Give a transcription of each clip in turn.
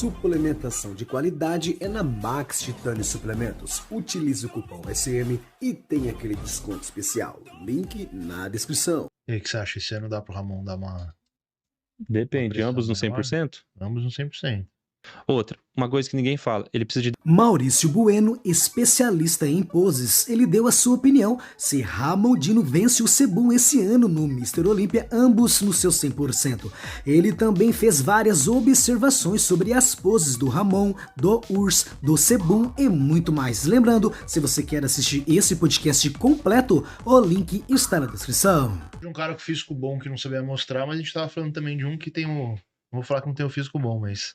Suplementação de qualidade é na Max Titânio Suplementos. Utilize o cupom SM e tem aquele desconto especial. Link na descrição. E aí, o que você acha? Esse ano dá pro Ramon dar uma Depende, pressão ambos no maior? 100%? Ambos no 100%. Outra, uma coisa que ninguém fala, ele precisa de Maurício Bueno, especialista em poses, ele deu a sua opinião se Ramondino vence o Sebum esse ano no Mr. Olímpia, ambos no seu 100%. Ele também fez várias observações sobre as poses do Ramon, do Urs, do Sebum e muito mais. Lembrando, se você quer assistir esse podcast completo, o link está na descrição. De um cara com físico bom que não sabia mostrar, mas a gente tava falando também de um que tem o... Não vou falar que não tem o físico bom, mas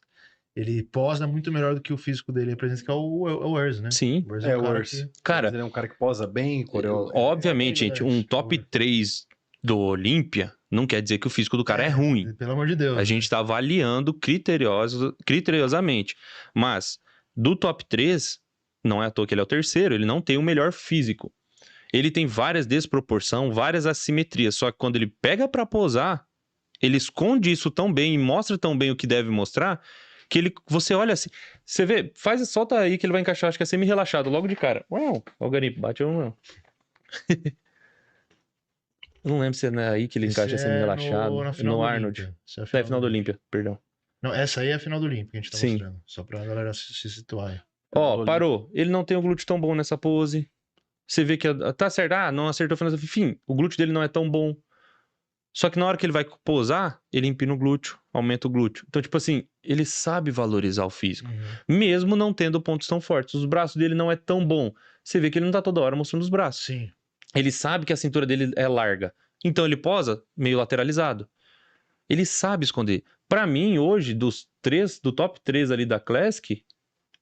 ele posa muito melhor do que o físico dele apresenta, que é o Urs, né? Sim. O Urs É, um o cara Urs. que... Cara, Ele é um cara que posa bem, obviamente, gente, um top Urs. 3 do Olímpia não quer dizer que o físico do cara é ruim. Pelo amor de Deus. A gente tá avaliando criteriosamente. Mas, do top 3, não é à toa que ele é o terceiro, ele não tem o melhor físico. Ele tem várias desproporções, várias assimetrias. Só que quando ele pega pra posar, ele esconde isso tão bem e mostra tão bem o que deve mostrar, que você olha assim, você vê, solta aí que ele vai encaixar, acho que é semi-relaxado, logo de cara. Uau, ó o garimpo, bate um não. Eu não lembro se é aí que ele Esse encaixa é semi-relaxado. na final No do Arnold. Olímpia. Esse é a É final do Olímpia, perdão. Não, essa aí é a final do Olímpia que a gente tá Sim. mostrando. Só pra galera se situar aí. Ó, parou. Ele não tem o glúteo tão bom nessa pose. Você vê que tá certo. Ah, não acertou o final. Enfim, o glúteo dele não é tão bom. Só que na hora que ele vai posar, ele empina o glúteo, aumenta o glúteo. Então, tipo assim, ele sabe valorizar o físico. Mesmo não tendo pontos tão fortes. Os braços dele não é tão bom. Você vê que ele não tá toda hora mostrando os braços. Sim. Ele sabe que a cintura dele é larga. Então ele posa meio lateralizado. Ele sabe esconder. Pra mim, hoje, do top 3 ali da Classic,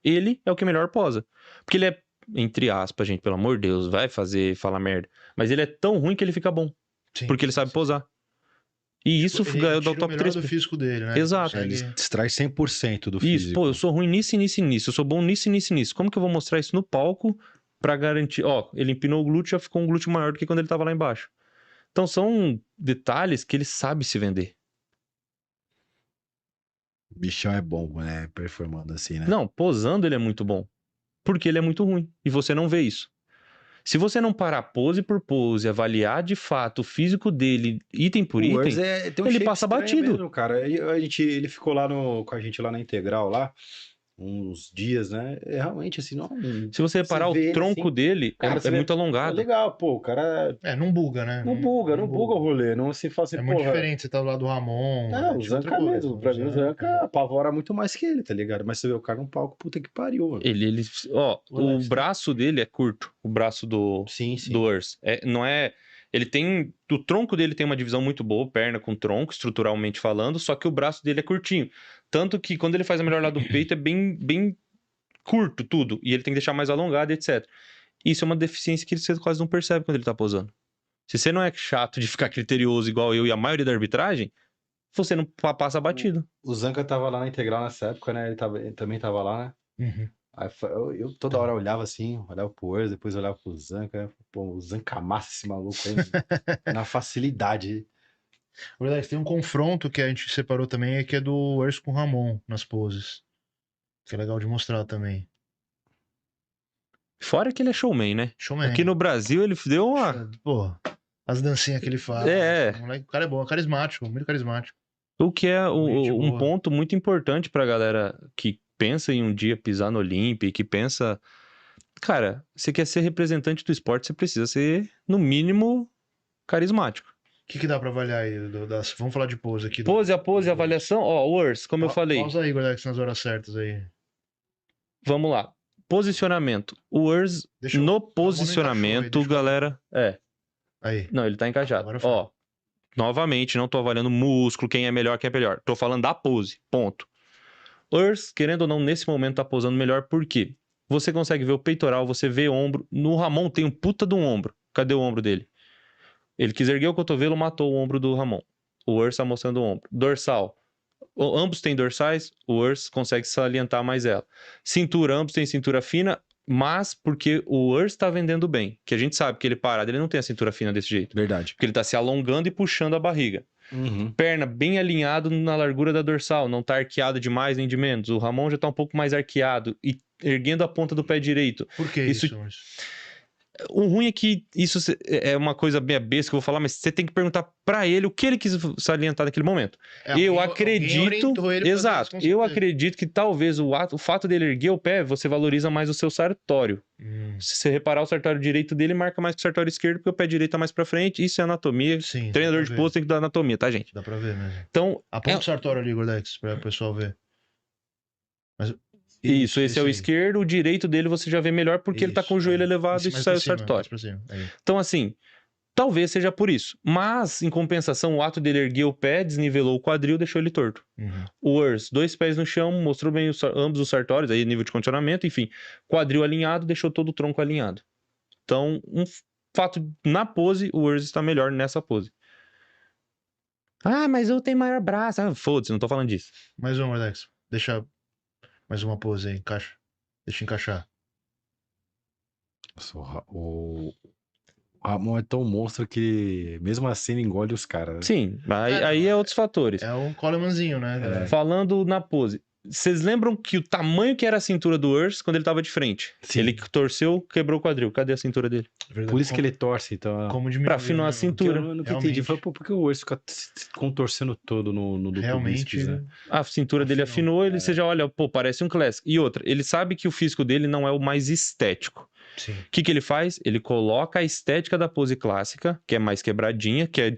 ele é o que melhor posa. Porque ele é, entre aspas, gente, pelo amor de Deus, vai falar merda. Mas ele é tão ruim que ele fica bom. Sim. Porque ele sabe posar. E isso Ele ganhou tira do top o melhor 3. do físico dele, né? Exato. Ele extrai 100% do físico. Isso, pô, eu sou ruim nisso, nisso e nisso. Eu sou bom nisso, nisso e nisso. Como que eu vou mostrar isso no palco pra garantir? Ó, ele empinou o glúteo, já ficou um glúteo maior do que quando ele tava lá embaixo. Então são detalhes que ele sabe se vender. O bichão é bom, né? Performando assim, né? Não, posando ele é muito bom. Porque ele é muito ruim. E você não vê isso. Se você não parar pose por pose, avaliar de fato o físico dele, item por O item, Urs tem um ele shape passa estranho batido. mesmo, cara. Ele ficou lá com a gente lá na Integral, lá, uns dias, né? É realmente assim, não. Se você reparar, vê o ele tronco assim, dele cara, você é vê- muito É alongado. legal, pô, o cara não buga, né? não buga o rolê. Não se fala assim, É muito porra. diferente você tá do lado do Ramon. Não, o tipo outra Zanca coisa. mesmo. Pra mim, o Zanca apavora muito mais que ele, tá ligado? Mas você vê o cara num palco, puta que pariu, mano. Ó, O o Alex, braço dele é curto. O braço do Sim, sim. Urs. Não é. Ele tem. O tronco dele tem uma divisão muito boa, perna com tronco, estruturalmente falando, só que o braço dele é curtinho. Tanto que quando ele faz a melhor lá do peito, é bem curto tudo. E ele tem que deixar mais alongado e etc. Isso é uma deficiência que você quase não percebe quando ele tá posando. Se você não é chato de ficar criterioso igual eu e a maioria da arbitragem, você não passa batido. O Zanca tava lá na Integral nessa época, né? Ele também tava lá, né? Uhum. Aí eu toda hora olhava assim, olhava pro Urs, depois olhava pro Zanca. Pô, o Zanca amassa esse maluco aí na facilidade. O Alex, tem um confronto que a gente separou também, que é do Urs com o Ramon nas poses. Que é legal de mostrar também. Fora que ele é showman, né? Showman. Aqui no Brasil ele deu uma... Pô, as dancinhas que ele faz. O cara é bom, é carismático, muito carismático. O que é um ponto muito importante pra galera que pensa em um dia pisar no Olímpia e que pensa... Cara, você quer ser representante do esporte, você precisa ser, no mínimo, carismático. O que dá pra avaliar aí? Vamos falar de pose aqui. Pose, avaliação. Ó, o Urs, como eu falei. Pausa aí, Alex, nas horas certas aí. Vamos lá. Posicionamento. O Urs, no posicionamento, galera... Aí. Não, ele tá encaixado. Ó, novamente, não tô avaliando músculo, quem é melhor, quem é melhor. Tô falando da pose, ponto. Urs, querendo ou não, nesse momento tá posando melhor, por quê? Você consegue ver o peitoral, você vê o ombro. No Ramon tem um puta de um ombro. Cadê o ombro dele? Ele quis erguer o cotovelo, matou o ombro do Ramon. O Urs tá mostrando o ombro. Dorsal. Ambos têm dorsais, o Urs consegue salientar mais ela. Cintura, ambos têm cintura fina, mas porque o Urs tá vendendo bem. Que a gente sabe que ele parado, ele não tem a cintura fina desse jeito. Verdade. Porque ele tá se alongando e puxando a barriga. Uhum. Perna bem alinhado na largura da dorsal, não tá arqueado demais nem de menos. O Ramon já tá um pouco mais arqueado e erguendo a ponta do pé direito. Por que Isso- isso, Maurício? O ruim é que isso é uma coisa bem besta que eu vou falar, mas você tem que perguntar pra ele o que ele quis salientar naquele momento. Eu Alguém acredito, orientou ele a fazer exato, isso, com eu certeza. acredito que talvez o fato dele erguer o pé, você valoriza mais o seu sartório. Se você reparar, o sartório direito dele marca mais que o sartório esquerdo, porque o pé direito tá mais pra frente. Isso é anatomia. Sim, Treinador dá de pra pouso ver. tem que dar anatomia, tá, gente? Dá pra ver mesmo. Então, Aponta o sartório ali, Gordex, pra o pessoal ver. Mas... isso, esse é o aí. esquerdo, o direito dele você já vê melhor porque ele tá com o Isso, joelho aí. elevado e Mais sai pra o cima, sartório. mais pra cima. Aí. Então, assim, talvez seja por isso. Mas, em compensação, o ato dele erguer o pé, desnivelou o quadril, deixou ele torto. Uhum. O Urs, 2 pés no chão, mostrou bem ambos os sartórios, aí nível de condicionamento, enfim. Quadril alinhado, deixou todo o tronco alinhado. Então, um fato na pose, o Urs está melhor nessa pose. Ah, mas eu tenho maior braço. Ah, foda-se, não tô falando disso. Mais um, Gordex. Deixa mais uma pose aí, encaixa. Deixa encaixar. Nossa, o Ramon é tão monstro que mesmo assim ele engole os caras. Né? Sim, aí é outros fatores. É um Colemanzinho, né? galera? Falando na pose. Vocês lembram que o tamanho que era a cintura do Urs quando ele tava de frente? Sim. Ele torceu, quebrou o quadril. Cadê a cintura dele? Verdade. Por isso que ele torce, então. Como diminuiu, Pra afinar né, a mano? cintura. Eu nunca Realmente. entendi. Foi por que o Urso fica se contorcendo todo no duplo Realmente. bíceps, né? A cintura dele afinou, ele você já olha, pô, parece um classic. E outra, ele sabe que o físico dele não é o mais estético. Sim. O que ele faz? Ele coloca a estética da pose clássica, que é mais quebradinha, que é...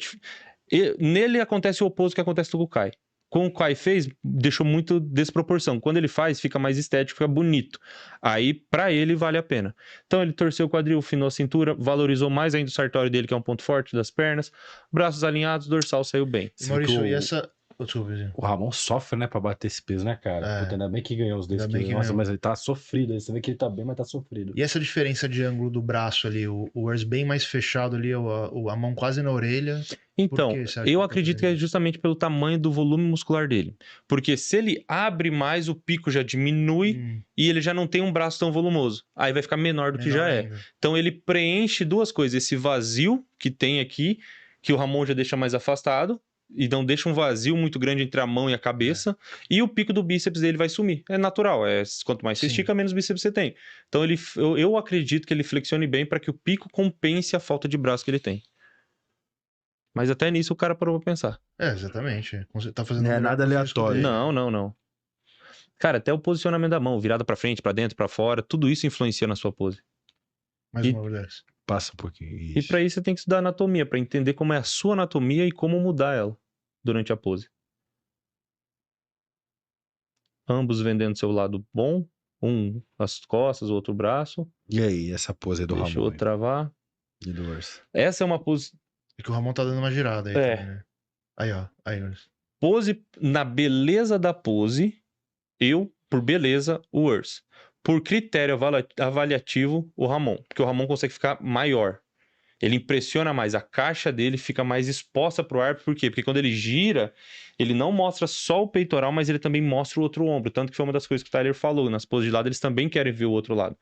Nele acontece o oposto que acontece com o Kai. Com o Kai fez, deixou muito desproporção. Quando ele faz, fica mais estético, fica bonito. Aí, pra ele, vale a pena. Então, ele torceu o quadril, afinou a cintura, valorizou mais ainda o sartório dele, que é um ponto forte das pernas. Braços alinhados, dorsal saiu bem. E Maurício, que e essa... Desculpa, vizinho. O Ramon sofre, né, pra bater esse peso, né, cara? É. Puta, ainda bem que ganhou os 10 Ainda bem quilos. que Nossa, ganhou. mas ele tá sofrido. Aí você vê que ele tá bem, mas tá sofrido. E essa diferença de ângulo do braço ali, o Urs bem mais fechado ali, a mão quase na orelha. Então, Por que você acha eu que tá acredito que é fazendo justamente pelo tamanho do volume muscular dele. Porque se ele abre mais, o pico já diminui e ele já não tem um braço tão volumoso. Aí vai ficar menor do que menor já é. ainda. Então ele preenche duas coisas. Esse vazio que tem aqui, que o Ramon já deixa mais afastado, e não deixa um vazio muito grande entre a mão e a cabeça, e o pico do bíceps dele vai sumir. É natural. Quanto mais você Sim. estica, menos bíceps você tem. Então eu acredito que ele flexione bem para que o pico compense a falta de braço que ele tem. Mas até nisso o cara parou pra pensar. Exatamente. Você tá fazendo Não é o melhor nada com o físico aleatório. dele. Não. Cara, até o posicionamento da mão, virada pra frente, pra dentro, pra fora, tudo isso influencia na sua pose. Mais E- uma vez. Passa um pouquinho. E pra isso você tem que estudar anatomia, pra entender como é a sua anatomia e como mudar ela durante a pose. Ambos vendendo seu lado bom, um as costas, o outro o braço, E aí, essa pose aí do deixa o Ramon outro travar. e do Urso? Essa é uma pose É que o Ramon tá dando uma girada aí É. também, né? Aí, ó. Aí, Urs. na beleza da pose, por beleza, o Urs. Por critério avaliativo, o Ramon. Porque o Ramon consegue ficar maior. Ele impressiona mais. A caixa dele fica mais exposta pro ar. Por quê? Porque quando ele gira, ele não mostra só o peitoral, mas ele também mostra o outro ombro. Tanto que foi uma das coisas que o Tyler falou. Nas poses de lado, eles também querem ver o outro lado.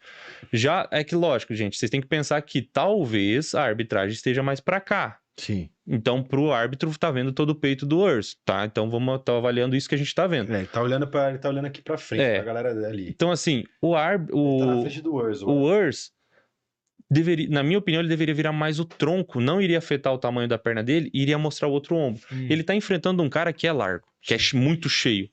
Já é que, lógico, gente, vocês têm que pensar que talvez a arbitragem esteja mais pra cá. Sim. Então, pro árbitro, tá vendo todo o peito do Urs, tá? Então, vamos estar avaliando isso que a gente tá vendo. Ele tá olhando aqui pra frente, pra galera ali. Então, assim, Ele tá na frente do Urso. o Urs, na minha opinião, ele deveria virar mais o tronco, não iria afetar o tamanho da perna dele, iria mostrar o outro ombro. Ele tá enfrentando um cara que é largo, que é muito cheio.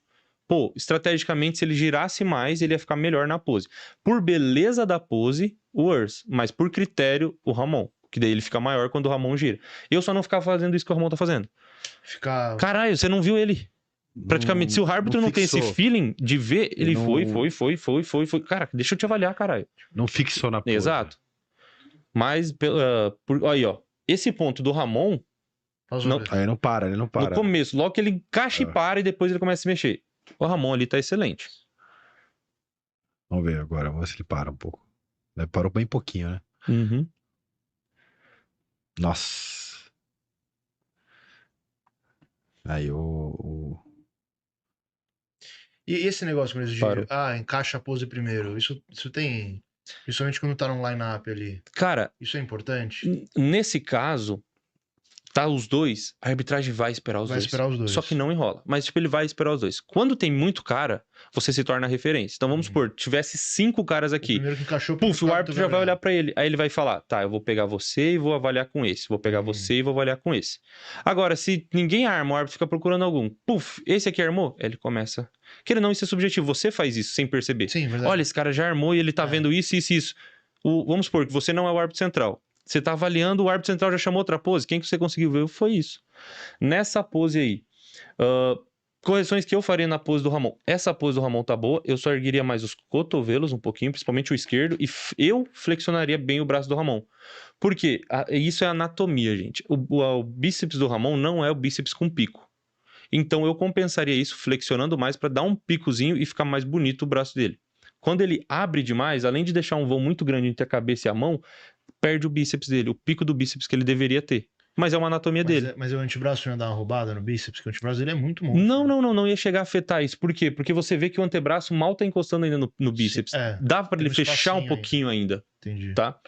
Pô, estrategicamente, se ele girasse mais, ele ia ficar melhor na pose. Por beleza da pose, o Urs, mas por critério, o Ramon. Que daí ele fica maior quando o Ramon gira. Eu só não ficava fazendo isso que o Ramon tá fazendo. Ficar... Caralho, você não viu ele. Praticamente, se o árbitro não tem esse fixou. feeling de ver, ele Não- foi. Cara, deixa eu te avaliar, caralho. Não fixou na pose. Exato. Mas, aí, ó. Esse ponto do Ramon, Pausa, Não. Urs. Aí não para, ele não para. no começo, logo que ele encaixa e para e depois ele começa a se mexer. O Ramon ali tá excelente. Vamos ver agora, vamos ver se ele para um pouco. Ele parou bem pouquinho, né? Uhum. Nossa. Aí E esse negócio mesmo de... Parou. encaixa a pose primeiro. Isso tem... Principalmente quando tá num line-up ali. Cara, Isso é importante? nesse caso, tá os dois, a arbitragem vai esperar os Vai dois. esperar os dois. Só que não enrola. Mas, tipo, ele vai esperar os dois. Quando tem muito cara, você se torna referência. Então, vamos supor, tivesse 5 caras O aqui. primeiro que encaixou... Puf, o árbitro já vai olhar pra ele. Aí ele vai falar, tá, eu vou pegar você e vou avaliar com esse. Vou pegar você e vou avaliar com esse. Agora, se ninguém arma, o árbitro fica procurando algum. Puf, esse aqui armou? Ele começa... Querendo não, isso é subjetivo. Você faz isso sem perceber. Sim, verdade. Olha, esse cara já armou e ele tá vendo isso, isso, isso. Vamos supor que você não é o árbitro central. Você tá avaliando, o árbitro central já chamou outra pose. Quem que você conseguiu ver? Foi isso. Nessa pose aí, correções que eu faria na pose do Ramon. Essa pose do Ramon tá boa, eu só ergueria mais os cotovelos um pouquinho, principalmente o esquerdo, e eu flexionaria bem o braço do Ramon. Por quê? Isso é anatomia, gente. O bíceps do Ramon não é o bíceps com pico. Então eu compensaria isso flexionando mais para dar um picozinho e ficar mais bonito o braço dele. Quando ele abre demais, além de deixar um vão muito grande entre a cabeça e a mão, perde o bíceps dele, o pico do bíceps que ele deveria ter. Mas é uma anatomia dele. Mas o antebraço não ia dar uma roubada no bíceps, porque o antebraço dele é muito monstro. Não ia chegar a afetar isso. Por quê? Porque você vê que o antebraço mal tá encostando ainda no bíceps. Dá para ele fechar um pouquinho ainda. Entendi. Tá?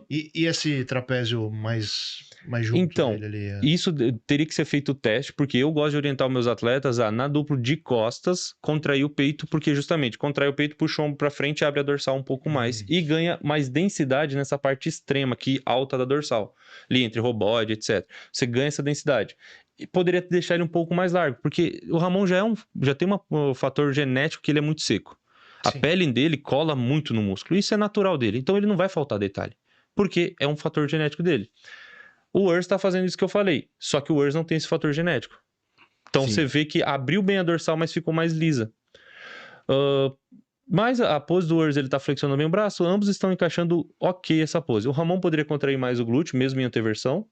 E esse trapézio mais junto então, dele ali? Isso teria que ser feito o teste, porque eu gosto de orientar os meus atletas a, na duplo de costas, contrair o peito, porque justamente contrai o peito, puxa o ombro pra frente, abre a dorsal um pouco mais e ganha mais densidade nessa parte extrema aqui, alta da dorsal, ali entre robóide, etc. Você ganha essa densidade. E poderia deixar ele um pouco mais largo, porque o Ramon já tem um fator genético que ele é muito seco. A pele dele cola muito no músculo, isso é natural dele, então ele não vai faltar detalhe, porque é um fator genético dele. O Urs tá fazendo isso que eu falei, só que o Urs não tem esse fator genético. Então você vê que abriu bem a dorsal, mas ficou mais lisa. Mas a pose do Urs, ele tá flexionando bem o braço, ambos estão encaixando ok essa pose. O Ramon poderia contrair mais o glúteo, mesmo em anteversão.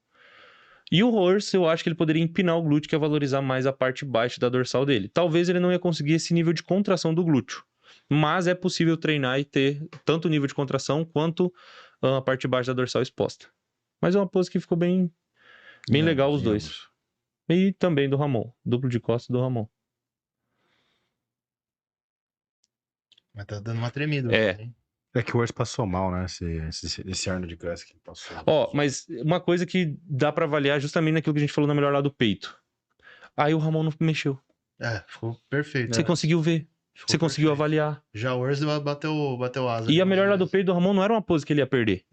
E o Urs, eu acho que ele poderia empinar o glúteo, que é valorizar mais a parte baixa da dorsal dele. Talvez ele não ia conseguir esse nível de contração do glúteo. Mas é possível treinar e ter tanto o nível de contração quanto a parte baixa da dorsal exposta. Mas é uma pose que ficou bem legal os dois. E também do Ramon. Duplo de costas do Ramon. Mas tá dando uma tremida. Hein? É que o Urs passou mal, né? Esse Arnold Classic que passou. Mas uma coisa que dá pra avaliar justamente naquilo que a gente falou na melhor lá do peito. Aí o Ramon não mexeu. Ficou perfeito. Você conseguiu ver. Você conseguiu avaliar. Já o Urs bateu asa. E a melhor lá do peito do Ramon não era uma pose que ele ia perder.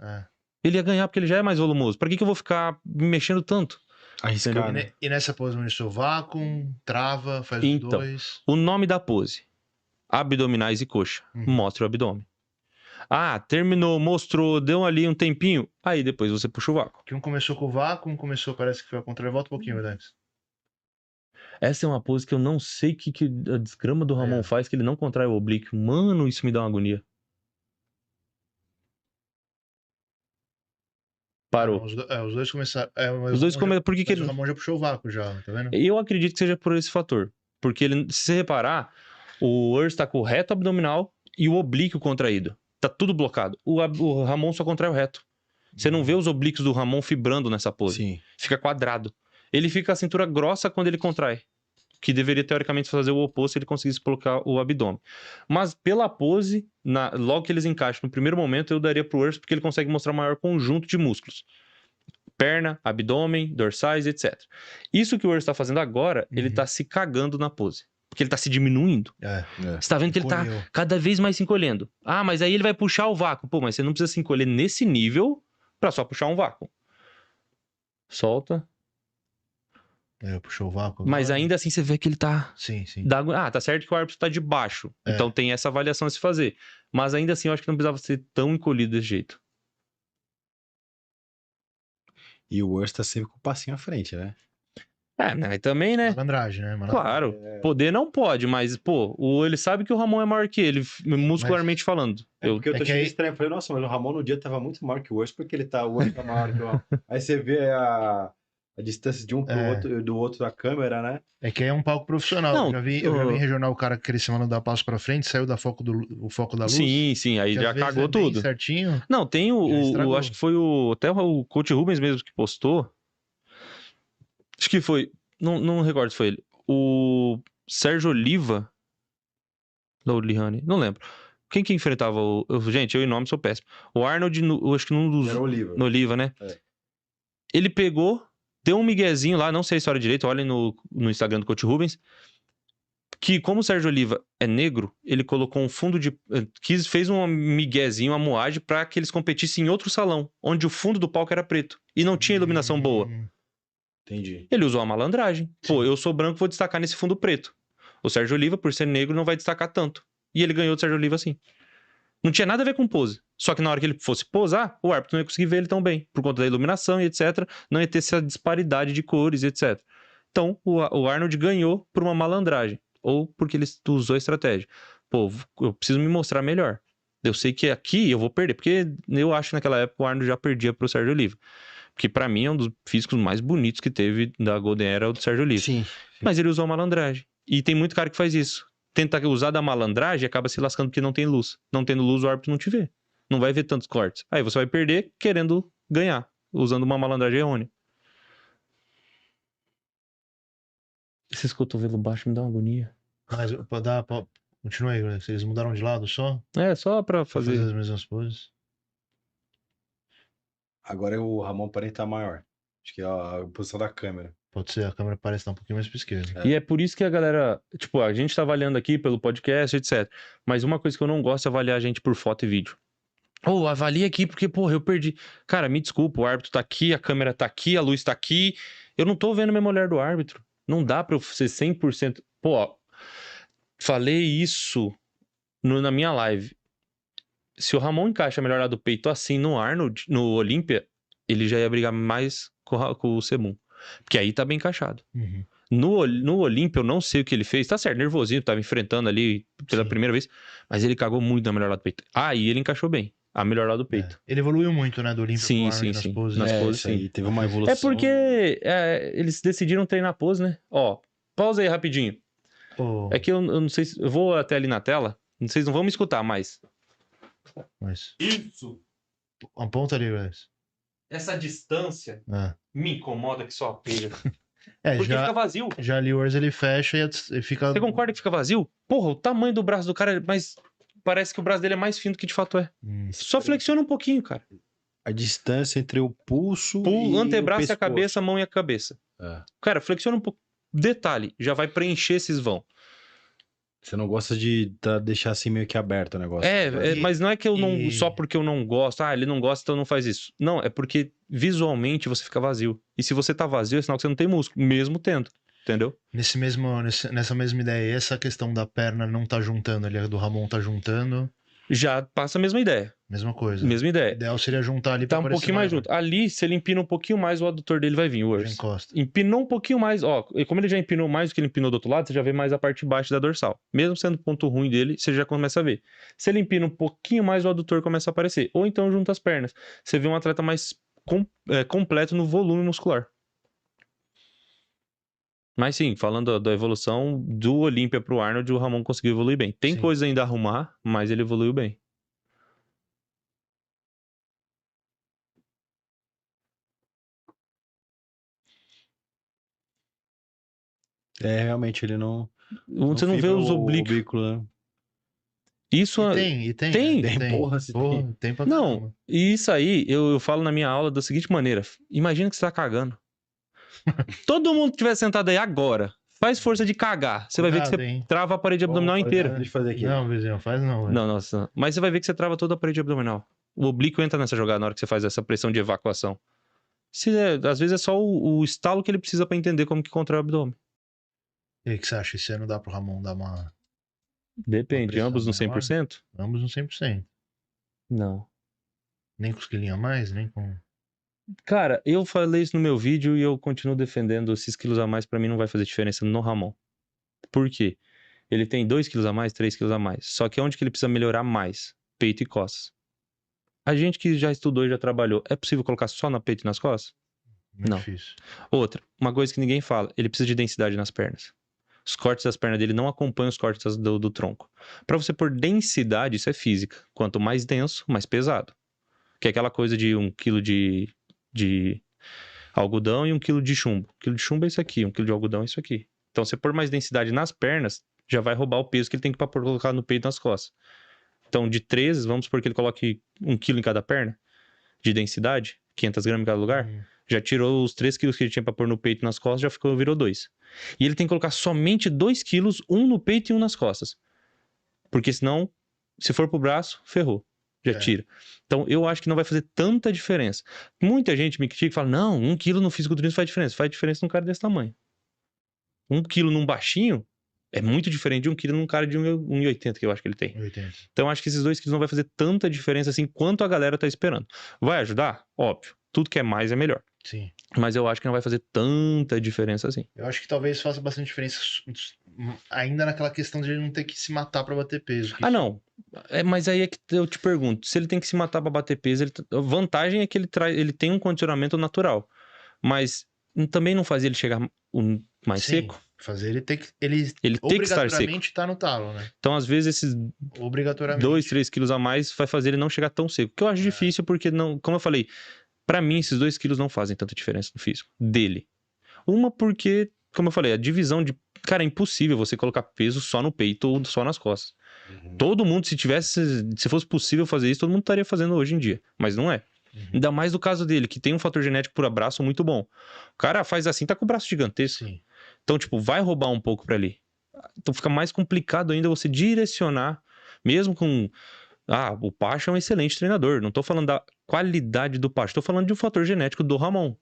Ele ia ganhar porque ele já é mais volumoso. Pra que eu vou ficar me mexendo tanto? Arriscar, né? E nessa pose, o vácuo, trava, faz os dois. O nome da pose: abdominais e coxa. Mostra o abdômen. Terminou, mostrou, deu ali um tempinho. Aí depois você puxa o vácuo. Que um começou com o vácuo, parece que foi ao contrário. Volta um pouquinho, verdade. Essa é uma pose que eu não sei que a desgrama do Ramon faz, que ele não contrai o oblíquo. Mano, isso me dá uma agonia. Parou. Os dois começaram. Os dois começaram. Por que o Ramon já puxou o vácuo, já, tá vendo? Eu acredito que seja por esse fator. Porque ele, se você reparar, o Urs tá com o reto abdominal e o oblíquo contraído. Tá tudo blocado. O Ramon só contrai o reto. Você não vê os oblíquos do Ramon fibrando nessa pose. Sim. Fica quadrado. Ele fica com a cintura grossa quando ele contrai. Que deveria, teoricamente, fazer o oposto se ele conseguisse colocar o abdômen. Mas pela pose, logo que eles encaixam, no primeiro momento, eu daria pro Urs porque ele consegue mostrar maior conjunto de músculos. Perna, abdômen, dorsais, etc. Isso que o Urs tá fazendo agora, ele tá se cagando na pose. Porque ele tá se diminuindo. Você tá vendo que ele tá cada vez mais se encolhendo. Mas aí ele vai puxar o vácuo. Pô, mas você não precisa se encolher nesse nível pra só puxar um vácuo. Solta. Puxou o vácuo. Mas ainda assim você vê que ele tá... Sim. Tá certo que o árbitro tá de baixo. Então tem essa avaliação a se fazer. Mas ainda assim eu acho que não precisava ser tão encolhido desse jeito. E o Urs tá sempre com o passinho à frente, né? Também, né? Malandragem, né? Claro. Poder não pode, mas, pô, ele sabe que o Ramon é maior que ele, muscularmente falando. Porque eu tô achando estranho. Eu falei, nossa, mas o Ramon no dia tava muito maior que o Urs, porque o Urs tá maior que o Ramon. Aí você vê a distância de um pro outro, do outro da câmera, né? É que é um palco profissional. Não, eu já vi em regional o cara que queria mandar passo pra frente, saiu o foco da luz. Sim, aí já cagou tudo. Certinho. Não, tem acho que foi até o Coach Rubens mesmo que postou. Acho que foi, não recordo se foi ele. O Sérgio Oliva, ou Lihane, não lembro. Quem que enfrentava gente, eu em nome sou péssimo. O Arnold, acho que num dos... Era o Oliva. No Oliva, né? Ele pegou deu um miguezinho lá, não sei a história direito, olhem no Instagram do Coach Rubens, que como o Sérgio Oliva é negro, ele colocou um fundo de... fez um miguezinho, uma moagem pra que eles competissem em outro salão, onde o fundo do palco era preto e não tinha iluminação boa. Entendi. Ele usou a malandragem. Pô, eu sou branco, vou destacar nesse fundo preto. O Sérgio Oliva, por ser negro, não vai destacar tanto. E ele ganhou do Sérgio Oliva assim. Não tinha nada a ver com pose. Só que na hora que ele fosse posar, o árbitro não ia conseguir ver ele tão bem. Por conta da iluminação e etc. Não ia ter essa disparidade de cores e etc. Então, o Arnold ganhou por uma malandragem. Ou porque ele usou a estratégia. Pô, eu preciso me mostrar melhor. Eu sei que aqui eu vou perder. Porque eu acho que naquela época o Arnold já perdia pro Sérgio Oliva. Porque pra mim é um dos físicos mais bonitos que teve da Golden Era, o do Sérgio Oliva. Sim. Mas ele usou a malandragem. E tem muito cara que faz isso. Tenta usar da malandragem e acaba se lascando porque não tem luz. Não tendo luz, o árbitro não te vê. Não vai ver tantos cortes. Aí você vai perder querendo ganhar, usando uma malandragem errônea. Esses cotovelos baixos me dão uma agonia. Mas continua aí, Alex. Eles mudaram de lado só? É, só pra Pra fazer fazer. as mesmas poses? Agora o Ramon parece estar maior. Acho que é a posição da câmera. Pode ser, a câmera parece estar um pouquinho mais pra esquerda. E é por isso que a galera... Tipo, a gente tá avaliando aqui pelo podcast, etc. Mas uma coisa que eu não gosto é avaliar a gente por foto e vídeo. Ou avalia aqui porque, porra, eu perdi. Cara, me desculpa, o árbitro tá aqui, a câmera tá aqui, a luz tá aqui. Eu não tô vendo o mesmo olhar do árbitro. Não dá pra eu ser 100%... Pô, ó, falei isso na minha live. Se o Ramon encaixa melhor lá do peito assim no Arnold, no Olímpia, ele já ia brigar mais com o Sebum. Porque aí tá bem encaixado. Uhum. No Olímpia, eu não sei o que ele fez. Tá certo, nervosinho, tava enfrentando ali pela Sim. primeira vez. Mas ele cagou muito na melhor lado do peito. Aí ele encaixou bem. A melhor lado do peito. É. Ele evoluiu muito, né, do Olímpia Sim, pro Arnold sim, nas sim. poses. Nas poses, isso aí sim. teve uma evolução. É porque eles decidiram treinar pose, né? Ó, pausa aí rapidinho. Pô, É que eu não sei se... Eu vou até ali na tela. Vocês não vão me escutar mais. mas... Isso! Aponta ali, Alex. Essa distância É. me incomoda que só pega. É, Porque fica já, vazio. já ali o Urs ele fecha e fica... Você concorda que fica vazio? Porra, o tamanho do braço do cara é mais... Parece que o braço dele é mais fino do que de fato é. Só flexiona um pouquinho, cara. A distância entre o pulso O e antebraço o e a cabeça, a mão e a cabeça. É. Cara, flexiona um pouco. Detalhe, já vai preencher esses vão. Você não gosta de deixar assim meio que aberto o negócio. Mas não é que eu não... e- Só porque eu não gosto. Ah, ele não gosta, então não faz isso. Não, é porque visualmente você fica vazio. E se você tá vazio, é sinal que você não tem músculo. Mesmo tendo. Entendeu? Nessa mesma ideia, essa questão da perna não tá juntando ali, a do Ramon tá juntando, Já passa a mesma ideia. mesma coisa. Mesma O ideia. ideal seria juntar ali Tá pra um parecer pouquinho mais maior. junto. Ali, se ele empina um pouquinho mais, o adutor dele vai vir, o Já Urs. encosta. Empinou um pouquinho mais, ó. E como ele já empinou mais do que ele empinou do outro lado, você já vê mais a parte baixa da dorsal. Mesmo sendo o ponto ruim dele, você já começa a ver. Se ele empina um pouquinho mais, o adutor começa a aparecer. Ou então junta as pernas. Você vê um atleta mais completo no volume muscular. Mas sim, falando da evolução do Olímpia pro Arnold, o Ramon conseguiu evoluir bem. Tem Sim. coisa ainda a arrumar, mas ele evoluiu bem. Realmente ele não. Você não vê fibra os o oblíquos. oblíquo, né? Isso E tem. Tem. né? Tem, porra, se tem. Porra, tem pra Não, caramba. e isso aí eu falo na minha aula da seguinte maneira: imagina que você tá cagando. Todo mundo que estiver sentado aí agora, faz força de cagar. Você vai ver que Cuidado, você hein? trava a parede abdominal inteira. Deixa eu fazer aqui. Não, vizinho, faz não, velho. Não, nossa. Mas você vai ver que você trava toda a parede abdominal. O oblíquo entra nessa jogada na hora que você faz essa pressão de evacuação. Às vezes é só o estalo que ele precisa pra entender como que contrai o abdômen. E aí, o que você acha? Esse ano dá pro Ramon dar uma... Depende, pressão ambos no maior? 100%? Ambos no 100%. Não. Nem com os quilinhos a mais, nem com... Cara, eu falei isso no meu vídeo e eu continuo defendendo esses quilos a mais pra mim não vai fazer diferença no Ramon. Por quê? Ele tem 2 quilos a mais, 3 quilos a mais. Só que onde que ele precisa melhorar mais? Peito e costas. A gente que já estudou e já trabalhou, é possível colocar só na peito e nas costas? Muito Não. difícil. Outra, uma coisa que ninguém fala, ele precisa de densidade nas pernas. Os cortes das pernas dele não acompanham os cortes do tronco. Pra você pôr densidade, isso é física. Quanto mais denso, mais pesado. Que é aquela coisa de 1 quilo de algodão e 1 quilo de chumbo. 1 quilo de chumbo é isso aqui, 1 quilo de algodão é isso aqui. Então, você pôr mais densidade nas pernas, já vai roubar o peso que ele tem que colocar no peito e nas costas. Então, de 13, vamos supor que ele coloque 1 quilo em cada perna de densidade, 500 gramas em cada lugar, Já tirou os 3 quilos que ele tinha pra pôr no peito e nas costas, virou 2. E ele tem que colocar somente 2 quilos, um no peito e um nas costas. Porque senão, se for pro braço, ferrou. Já tira. Então, eu acho que não vai fazer tanta diferença. Muita gente me critica e fala, não, 1 quilo no fisiculturismo faz diferença. Faz diferença num cara desse tamanho. 1 quilo num baixinho é muito diferente de 1 quilo num cara de 1,80 que eu acho que ele tem. 80. Então, eu acho que esses 2 quilos não vai fazer tanta diferença assim quanto a galera tá esperando. Vai ajudar? Óbvio. Tudo que é mais é melhor. Sim. Mas eu acho que não vai fazer tanta diferença assim. Eu acho que talvez faça bastante diferença ainda naquela questão de ele não ter que se matar pra bater peso. Ah, não. Mas aí é que eu te pergunto, se ele tem que se matar pra bater peso, a vantagem é que ele tem um condicionamento natural. Mas também não fazia ele chegar mais Sim, seco? fazer ele ter que. Ele tem que estar seco. obrigatoriamente tá no talo, né? Então, às vezes, esses Obrigatoriamente. 2, 3 quilos a mais vai fazer ele não chegar tão seco. Que eu acho difícil, porque, não, como eu falei, pra mim, esses 2 quilos não fazem tanta diferença no físico dele. Uma porque, como eu falei, a divisão de... Cara, é impossível você colocar peso só no peito ou só nas costas. Todo mundo, se fosse possível fazer isso, todo mundo estaria fazendo hoje em dia. Mas não é. Ainda mais no caso dele, que tem um fator genético por abraço muito bom. O cara faz assim, tá com o braço gigantesco. Sim. Então, tipo, vai roubar um pouco pra ali. Então fica mais complicado ainda você direcionar, mesmo com... Ah, o Pacho é um excelente treinador. Não tô falando da qualidade do Pacho, tô falando de um fator genético do Ramon.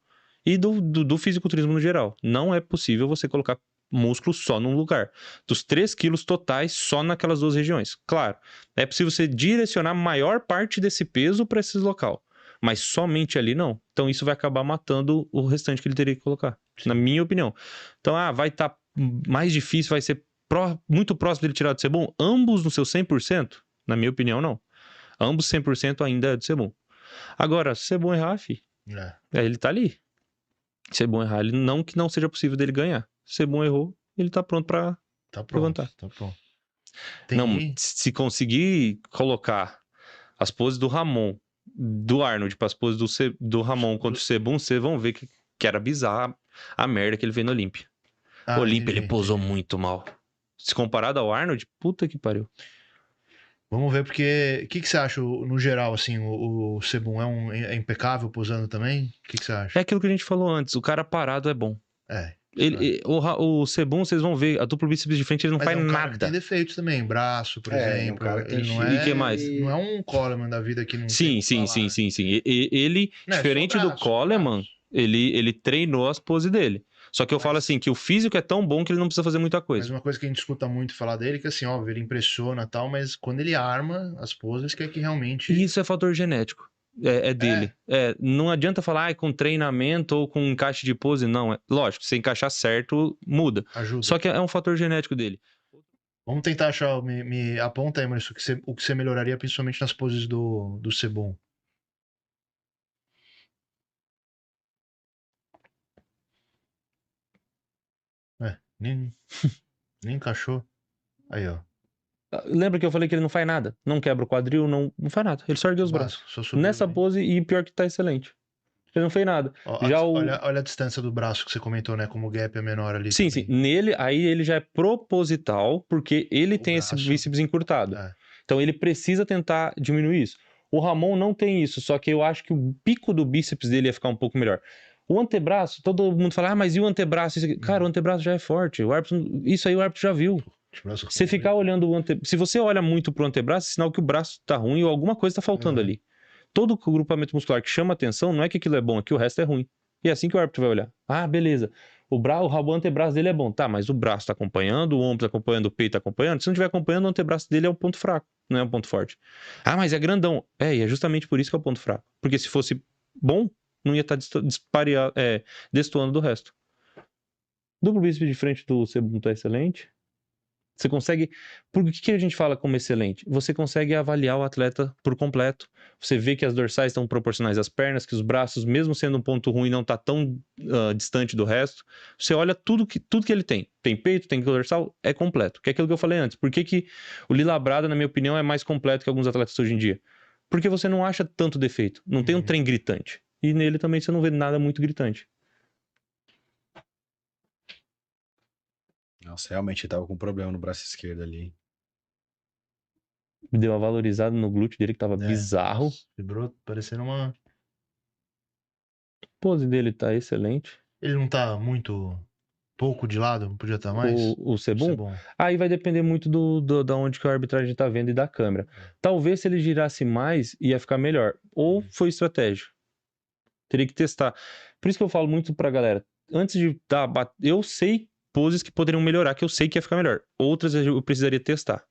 E do fisiculturismo no geral. Não é possível você colocar músculo só num lugar. Dos 3 quilos totais só naquelas 2 regiões. Claro, é possível você direcionar a maior parte desse peso para esse local. Mas somente ali não. Então isso vai acabar matando o restante que ele teria que colocar. Na minha opinião. Então, vai estar mais difícil, vai ser muito próximo dele tirar do ser bom? Ambos no seu 100%? Na minha opinião, não. Ambos 100% ainda é do ser bom. Agora, se ser bom errar, ele tá ali. Se é bom errar, ele não que não seja possível dele ganhar. Se é bom errou, ele tá pronto pra levantar. Tá pronto. Não, se conseguir colocar as poses do Ramon, do Arnold, para as poses do Ramon contra o Sebum, vocês vão ver que era bizarro a merda que ele fez no Olímpia. O Olímpia, ele posou muito mal. Se comparado ao Arnold, puta que pariu. Vamos ver, porque... O que você acha, no geral, assim, o Sebum é impecável posando também? O que você acha? É aquilo que a gente falou antes, o cara parado é bom. É. O Sebum, vocês vão ver, a duplo bíceps de frente, ele não faz nada. Tem defeitos também, braço, por exemplo. Ele não é... E que mais? Não é um Coleman da vida que não Sim. Ele, não, diferente do Coleman, ele treinou as poses dele. Só que eu falo assim, que o físico é tão bom que ele não precisa fazer muita coisa. Mas uma coisa que a gente escuta muito falar dele é que, assim, óbvio, ele impressiona e tal, mas quando ele arma as poses, que é que realmente... E isso é fator genético. É dele. Não adianta falar com treinamento ou com encaixe de pose, não. Lógico, se encaixar certo, muda. Ajuda. Só que é um fator genético dele. Vamos tentar achar, me aponta, Emerson, o que você melhoraria, principalmente nas poses do Sebum. Nem encaixou. Aí, ó. Lembra que eu falei que ele não faz nada? Não quebra o quadril, não faz nada. Ele só ergueu os braços. Nessa pose, e pior que tá excelente. Ele não fez nada. Olha a distância do braço que você comentou, né? Como o gap é menor ali. Sim. Nele, aí ele já é proposital, porque ele tem esse bíceps encurtado. Então ele precisa tentar diminuir isso. O Ramon não tem isso, só que eu acho que o pico do bíceps dele ia ficar um pouco melhor. O antebraço, todo mundo fala, mas e o antebraço? Cara, o antebraço já é forte. Isso aí o árbitro já viu. Você ficar olhando o antebraço... Se você olha muito pro antebraço, é sinal que o braço tá ruim ou alguma coisa tá faltando ali. Todo o grupamento muscular que chama atenção, não é que aquilo é bom, é que o resto é ruim. E é assim que o árbitro vai olhar. Ah, beleza. O antebraço dele é bom. Tá, mas o braço tá acompanhando, o ombro tá acompanhando, o peito tá acompanhando. Se não estiver acompanhando, o antebraço dele é um ponto fraco, não é um ponto forte. Ah, mas é grandão. E é justamente por isso que é o ponto fraco. Porque se fosse bom, não ia estar destoando do resto. Duplo bíceps de frente do Sebum tá excelente. Você consegue... Por que a gente fala como excelente? Você consegue avaliar o atleta por completo. Você vê que as dorsais estão proporcionais às pernas, que os braços, mesmo sendo um ponto ruim, não está tão distante do resto. Você olha tudo que ele tem. Tem peito, tem dorsal, é completo. Que é aquilo que eu falei antes. Por que o Lila Brada, na minha opinião, é mais completo que alguns atletas hoje em dia? Porque você não acha tanto defeito. Não tem um trem gritante. E nele também você não vê nada muito gritante. Nossa, realmente tava com um problema no braço esquerdo ali. Deu uma valorizada no glúteo dele que tava bizarro. Vibrou parecendo uma... pose dele tá excelente. Ele não tá muito pouco de lado? Não podia estar mais? O Sebum? Bom. Aí vai depender muito da onde que a arbitragem tá vendo e da câmera. Talvez se ele girasse mais, ia ficar melhor. Ou foi estratégia. Teria que testar. Por isso que eu falo muito pra galera. Antes de dar... Eu sei poses que poderiam melhorar, que eu sei que ia ficar melhor. Outras eu precisaria testar.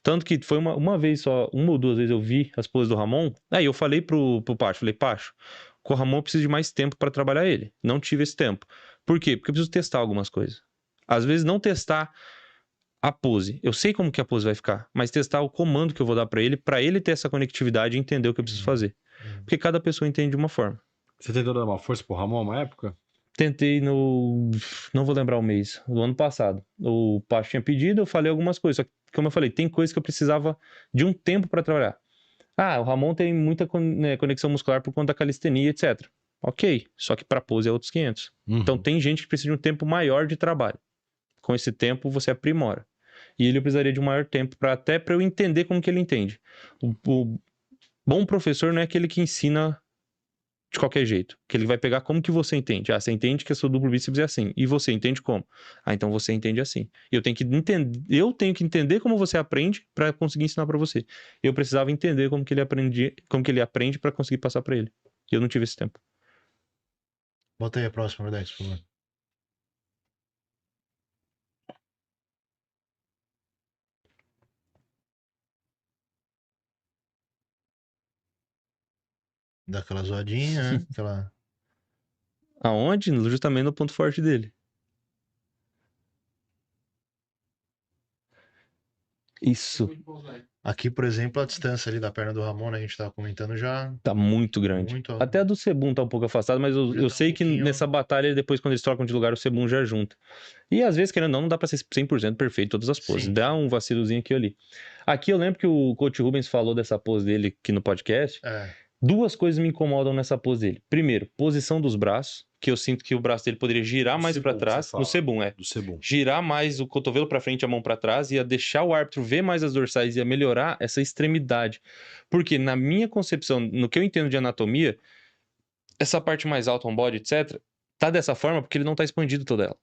Tanto que foi uma vez só, uma ou duas vezes eu vi as poses do Ramon. Aí eu falei pro Pacho, falei, Pacho, com o Ramon eu preciso de mais tempo pra trabalhar ele. Não tive esse tempo. Por quê? Porque eu preciso testar algumas coisas. Às vezes não testar a pose. Eu sei como que a pose vai ficar, mas testar o comando que eu vou dar pra ele ter essa conectividade e entender o que eu preciso fazer. Porque cada pessoa entende de uma forma. Você tentou dar uma força pro Ramon uma época? Tentei no... Não vou lembrar o mês. Do ano passado. O Pacho tinha pedido, eu falei algumas coisas. Só que, como eu falei, tem coisas que eu precisava de um tempo pra trabalhar. Ah, o Ramon tem muita conexão muscular por conta da calistenia, etc. Ok, só que pra pose é outros 500. Então tem gente que precisa de um tempo maior de trabalho. Com esse tempo você aprimora. E ele precisaria de um maior tempo até para eu entender como que ele entende. O bom professor não é aquele que ensina de qualquer jeito. Que ele vai pegar como que você entende. Ah, você entende que a sua duplo bíceps é assim. E você entende como? Ah, então você entende assim. Eu tenho que entender como você aprende para conseguir ensinar para você. Eu precisava entender como que ele aprende para conseguir passar para ele. E eu não tive esse tempo. Bota aí a próxima, Dex, por favor. Dá aquela zoadinha, né? Aquela... Aonde? Justamente no ponto forte dele. Isso. Aqui, por exemplo, a distância ali da perna do Ramon, né, a gente tava comentando já. Tá muito grande. Muito... Até a do Sebum tá um pouco afastado, mas eu tá sei que nessa batalha, depois quando eles trocam de lugar, o Sebum já junta. E às vezes, querendo ou não dá pra ser 100% perfeito todas as poses. Sim. Dá um vacilozinho aqui e ali. Aqui eu lembro que o Coach Rubens falou dessa pose dele aqui no podcast. Duas coisas me incomodam nessa pose dele. Primeiro, posição dos braços, que eu sinto que o braço dele poderia girar mais pra trás. No Sebum, Do Sebum. Girar mais o cotovelo pra frente e a mão pra trás, ia deixar o árbitro ver mais as dorsais, ia melhorar essa extremidade. Porque na minha concepção, no que eu entendo de anatomia, essa parte mais alta, on body, etc., tá dessa forma porque ele não tá expandido toda ela.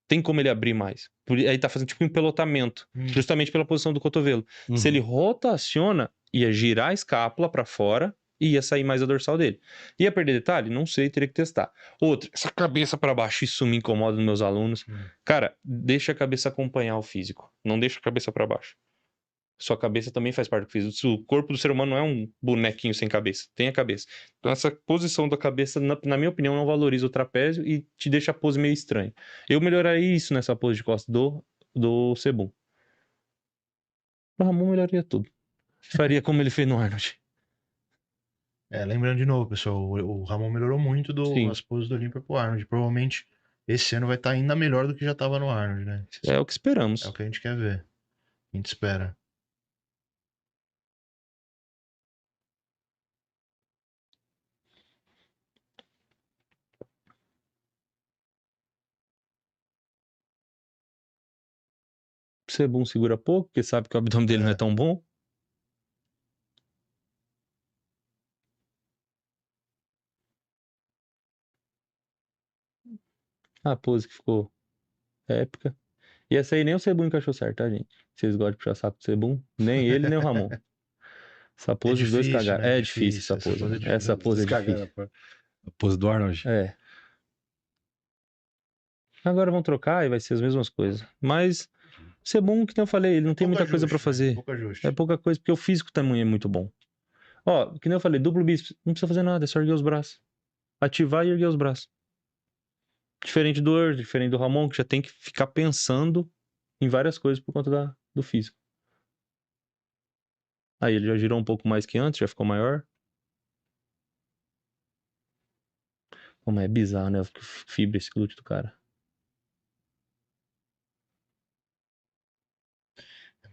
Tem como ele abrir mais. Aí tá fazendo tipo um empelotamento, justamente pela posição do cotovelo. Se ele rotaciona, ia girar a escápula pra fora e ia sair mais a dorsal dele. Ia perder detalhe? Não sei, teria que testar. Outra, essa cabeça pra baixo, isso me incomoda nos meus alunos. Cara, deixa a cabeça acompanhar o físico. Não deixa a cabeça pra baixo. Sua cabeça também faz parte do físico. O corpo do ser humano não é um bonequinho sem cabeça. Tem a cabeça. Então, essa posição da cabeça, na minha opinião, não valoriza o trapézio e te deixa a pose meio estranha. Eu melhoraria isso nessa pose de costas do Sebum. O Ramon melhoraria tudo. Faria como ele fez no Arnold. Lembrando de novo, pessoal, o Ramon melhorou muito as poses do Olímpia pro Arnold. Provavelmente esse ano vai estar ainda melhor do que já estava no Arnold, né? É o que esperamos. É o que a gente quer ver. A gente espera. O Sebum segura pouco, porque sabe que o abdômen dele não é tão bom. A pose que ficou épica. E essa aí nem o Sebum encaixou certo, tá, gente? Vocês gostam de puxar saco do Sebum? Nem ele, nem o Ramon. Essa pose os dois cagaram. Né? É difícil essa pose. Essa pose é difícil. A pose do Arnold? É. Agora vão trocar e vai ser as mesmas coisas. Mas Sebum, que nem eu falei, ele não tem muita coisa pra fazer. É pouca coisa, porque o físico também é muito bom. Ó, que nem eu falei, duplo bíceps, não precisa fazer nada, é só erguer os braços. Ativar e erguer os braços. Diferente do Earth, diferente do Ramon, que já tem que ficar pensando em várias coisas por conta do físico. Aí ele já girou um pouco mais que antes, já ficou maior. Como é bizarro, né? Fibra esse glúteo do cara.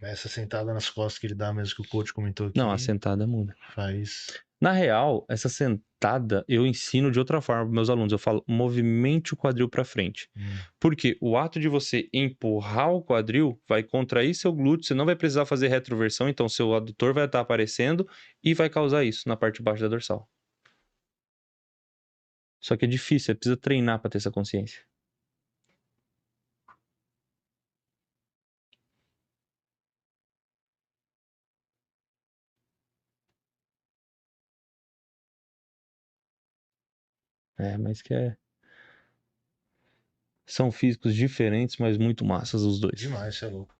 Essa sentada nas costas que ele dá mesmo, que o coach comentou aqui. Não, a sentada muda. Faz. Na real, essa sentada eu ensino de outra forma para meus alunos. Eu falo, movimente o quadril para frente. Porque o ato de você empurrar o quadril vai contrair seu glúteo, você não vai precisar fazer retroversão, então seu adutor vai estar aparecendo e vai causar isso na parte de baixo da dorsal. Só que é difícil, você precisa treinar pra ter essa consciência. Mas que são físicos diferentes, mas muito massas os dois. Demais, você é louco.